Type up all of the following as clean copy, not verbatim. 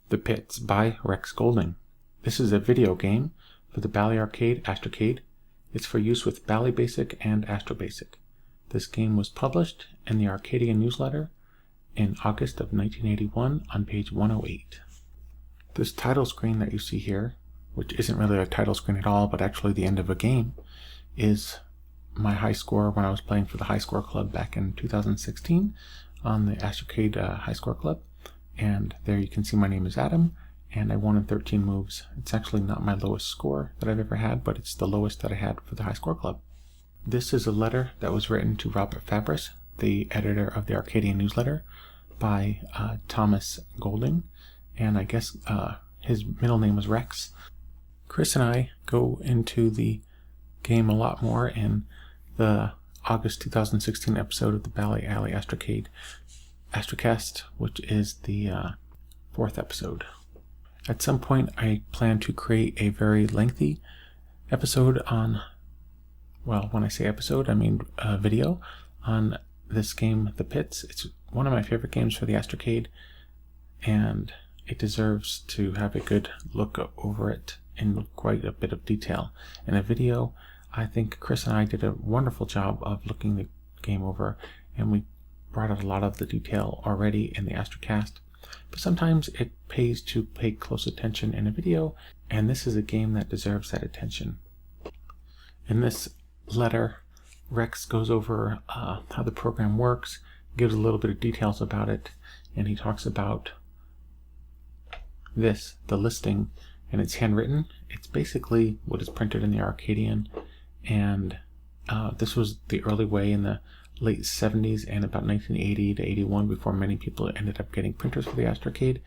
The Pits by Rex Goulding. This is a video game for the Bally Arcade Astrocade. It's for use with Bally BASIC and AstroBASIC. This game was published in the Arcadian newsletter in August of 1981 on page 108. This title screen that you see here, which isn't really a title screen at all, but actually the end of a game, is my high score when I was playing for the High Score Club back in 2016 on the Astrocade High Score Club. And there you can see my name is Adam, and I won in 13 moves. It's actually not my lowest score that I've ever had, but it's the lowest that I had for the High Score Club. This is a letter that was written to Robert Fabris, the editor of the Arcadian newsletter, by Thomas Goulding, and I guess his middle name was Rex. Chris and I go into the game a lot more in the August 2016 episode of the Bally Alley Astrocast, which is the fourth episode. At some point I plan to create a very lengthy episode on, well, when I say episode I mean a video on this game, The Pits. It's one of my favorite games for the Astrocade, and it deserves to have a good look over it in quite a bit of detail. In a video, I think Chris and I did a wonderful job of looking the game over, and we brought out a lot of the detail already in the Astrocast, but sometimes it pays to pay close attention in a video, and this is a game that deserves that attention. In this letter, Rex goes over how the program works, gives a little bit of details about it, and he talks about this, the listing, and it's handwritten. It's basically what is printed in the Arcadian, and this was the early way in the late 70s and about 1980 to 81 before many people ended up getting printers for the Astrocade.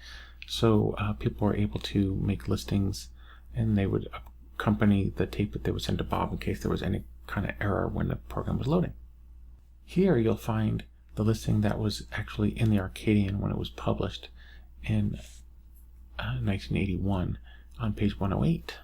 So people were able to make listings, and they would accompany the tape that they would send to Bob in case there was any kind of error when the program was loading. Here you'll find the listing that was actually in the Arcadian when it was published in 1981 on page 108,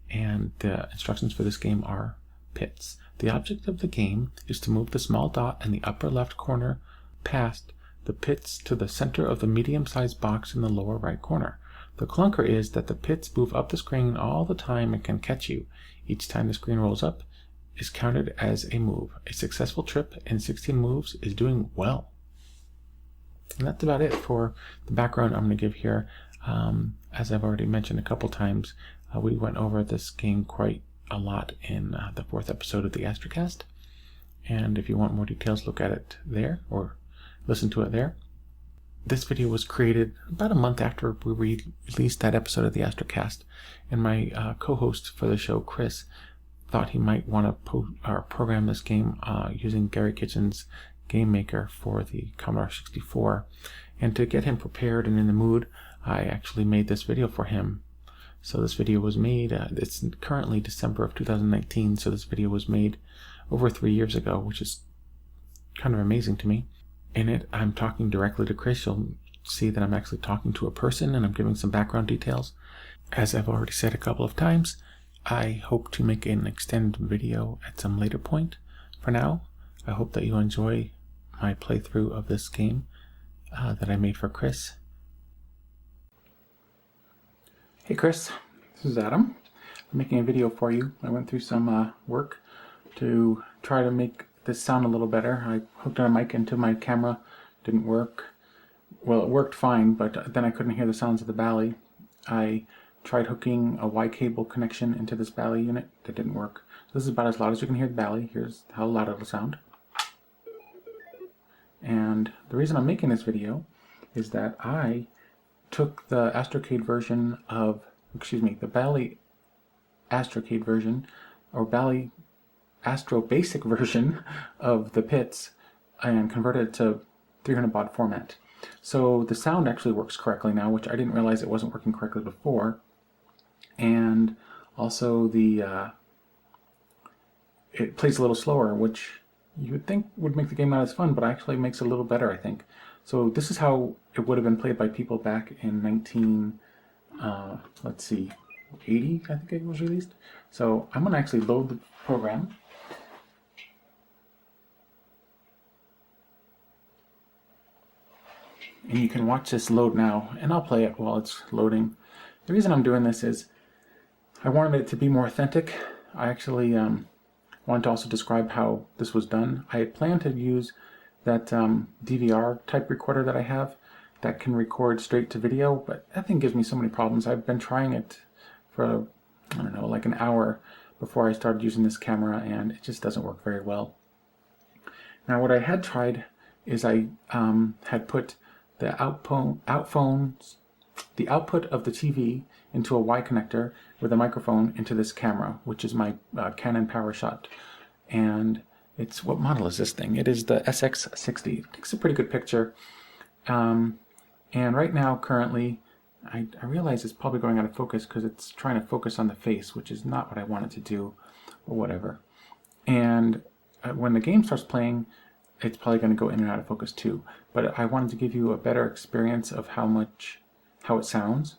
and the instructions for this game are pits. The object of the game is to move the small dot in the upper left corner past the pits to the center of the medium-sized box in the lower right corner. The clunker is that the pits move up the screen all the time and can catch you. Each time the screen rolls up is counted as a move. A successful trip in 16 moves is doing well. And that's about it for the background I'm going to give here. As I've already mentioned a couple times, we went over this game quite a lot in the fourth episode of the Astrocast, and if you want more details, look at it there or listen to it there. This video was created about a month after we released that episode of the Astrocast, and my co-host for the show, Chris, thought he might want to program this game using Gary Kitchen's Game Maker for the Commodore 64, and to get him prepared and in the mood, I actually made this video for him. So this video was made, it's currently December of 2019, so this video was made over 3 years ago, which is kind of amazing to me. In it, I'm talking directly to Chris. You'll see that I'm actually talking to a person, and I'm giving some background details. As I've already said a couple of times, I hope to make an extended video at some later point. For now, I hope that you enjoy my playthrough of this game that I made for Chris. Hey Chris, this is Adam. I'm making a video for you. I went through some work to try to make this sound a little better. I hooked a mic into my camera, didn't work. Well, it worked fine, but then I couldn't hear the sounds of the Bally. I tried hooking a Y cable connection into this Bally unit. That didn't work. So this is about as loud as you can hear the Bally. Here's how loud it'll sound. And the reason I'm making this video is that I took the Astrocade version of, the Bally Astrocade version, or Bally AstroBASIC version of the Pits, and converted it to 300 baud format. So the sound actually works correctly now, which I didn't realize it wasn't working correctly before. And also it plays a little slower, which you would think would make the game not as fun, but actually makes it a little better, I think. So this is how it would have been played by people back in 80, I think it was released. So I'm going to actually load the program. and you can watch this load now, and I'll play it while it's loading. The reason I'm doing this is I wanted it to be more authentic. I actually wanted to also describe how this was done. I had planned to use that DVR type recorder that I have that can record straight to video, but that thing gives me so many problems. I've been trying it for, I don't know, like an hour before I started using this camera, and it just doesn't work very well. Now what I had tried is I had put the output of the TV into a Y connector with a microphone into this camera, which is my Canon PowerShot. And it's, what model is this thing? It is the SX60. It takes a pretty good picture. And right now, currently, I realize it's probably going out of focus because it's trying to focus on the face, which is not what I want it to do, or whatever. And when the game starts playing, it's probably going to go in and out of focus too. But I wanted to give you a better experience of how it sounds,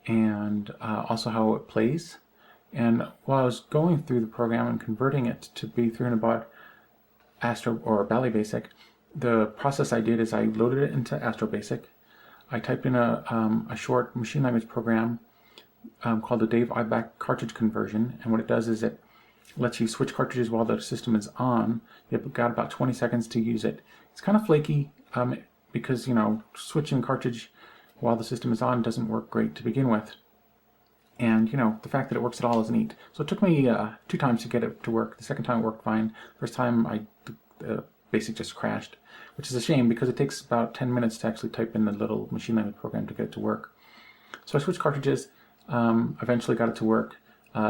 and also how it plays. And while I was going through the program and converting it to be 300 baud Astro or Bally BASIC, the process I did is I loaded it into AstroBASIC. I typed in a short machine language program called the Dave Ibach cartridge conversion, and what it does is it lets you switch cartridges while the system is on. You've got about 20 seconds to use it. It's kind of flaky because, you know, switching cartridge while the system is on doesn't work great to begin with. And, you know, the fact that it works at all is neat. So it took me 2 times to get it to work. The second time it worked fine. First time the BASIC just crashed, which is a shame because it takes about 10 minutes to actually type in the little machine language program to get it to work. So I switched cartridges, eventually got it to work,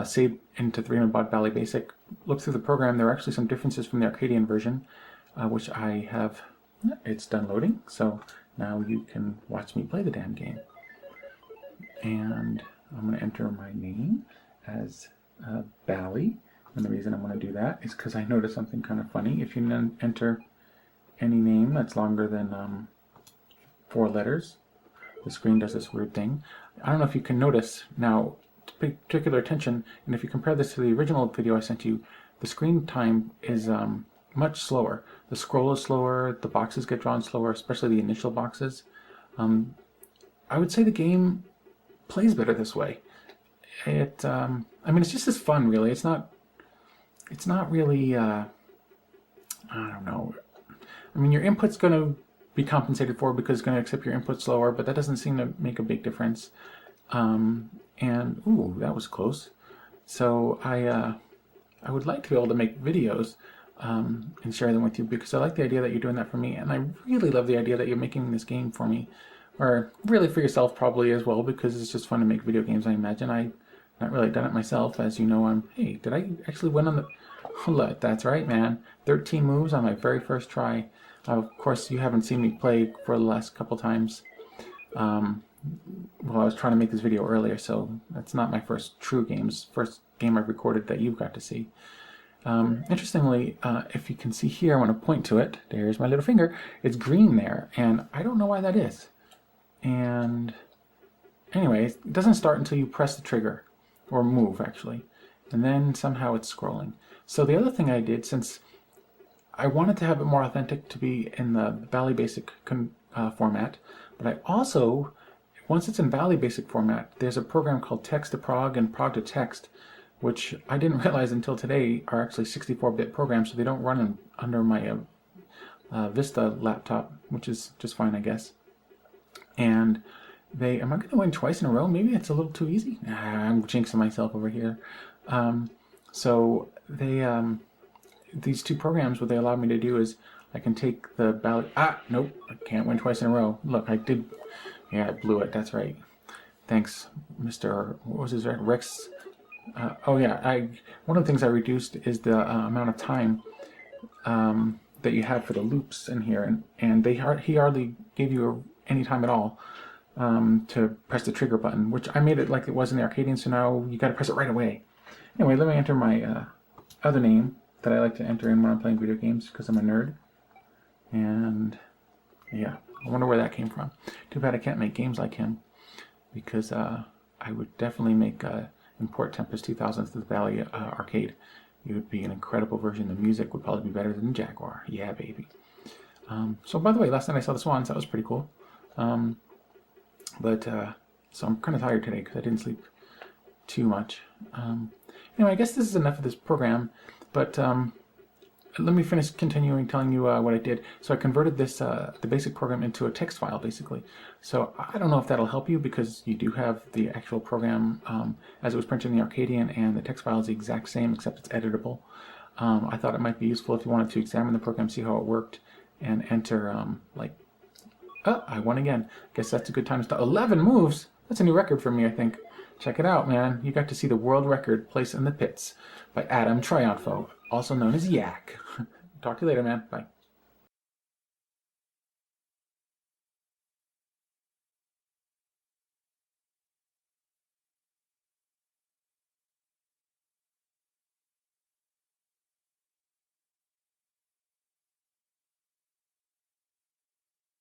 saved into 300 baud Bally BASIC, looked through the program. There are actually some differences from the Arcadian version, which I have, it's done loading, so now you can watch me play the damn game. And I'm going to enter my name as Bally, and the reason I'm going to do that is because I noticed something kind of funny. If you enter any name that's longer than 4 letters, the screen does this weird thing. I don't know if you can notice now, to pay particular attention, and if you compare this to the original video I sent you, the screen time is much slower. The scroll is slower, the boxes get drawn slower, especially the initial boxes. I would say the game plays better this way. I mean, it's just as fun, really. It's not really, I don't know. I mean, your input's going to be compensated for because it's going to accept your input slower, but that doesn't seem to make a big difference. And, ooh, that was close. So I would like to be able to make videos and share them with you because I like the idea that you're doing that for me, and I really love the idea that you're making this game for me, or really for yourself probably as well, because it's just fun to make video games. I imagine I've not really done it myself, as you know. Hey, did I actually win on the... Hold, that's right, man. 13 moves on my very first try. Of course, you haven't seen me play for the last couple times. Well, I was trying to make this video earlier, so that's not my first true games. First game I've recorded that you've got to see. Interestingly, if you can see here, I want to point to it. There's my little finger. It's green there, and I don't know why that is. And anyway, it doesn't start until you press the trigger, or move actually, and then somehow it's scrolling. So the other thing I did, since I wanted to have it more authentic to be in the Bally BASIC format, but I also, once it's in Bally BASIC format, there's a program called Text to Prog and Prog to Text, which I didn't realize until today are actually 64-bit programs, so they don't run under my Vista laptop, which is just fine, I guess. And am I going to win twice in a row? Maybe it's a little too easy. I'm jinxing myself over here. So these 2 programs, what they allowed me to do is I can take the Bally... Nope, I can't win twice in a row. Look, I did... Yeah, I blew it, that's right. Thanks, Mr... What was his name? Rex... oh yeah, one of the things I reduced is the amount of time that you have for the loops in here, and he hardly gave you any time at all to press the trigger button, which I made it like it was in the Arcadian, so now you got to press it right away. Anyway, let me enter my other name that I like to enter in when I'm playing video games because I'm a nerd. And yeah, I wonder where that came from. Too bad I can't make games like him, because I would definitely make import Tempest 2000 to the Bally Arcade. It would be an incredible version. The music would probably be better than Jaguar. Yeah, baby. So by the way, last night I saw the Swans. That was pretty cool. So I'm kind of tired today because I didn't sleep too much. Anyway, I guess this is enough of this program, but let me finish continuing telling you what I did. So I converted this the BASIC program into a text file, basically. So I don't know if that'll help you because you do have the actual program as it was printed in the Arcadian, and the text file is the exact same except it's editable. I thought it might be useful if you wanted to examine the program, see how it worked, and enter oh, I won again. Guess that's a good time to start. 11 moves. That's a new record for me, I think. Check it out, man. You got to see the world record Place in the Pits by Adam Triunfo, also known as Yak. Talk to you later, man. Bye.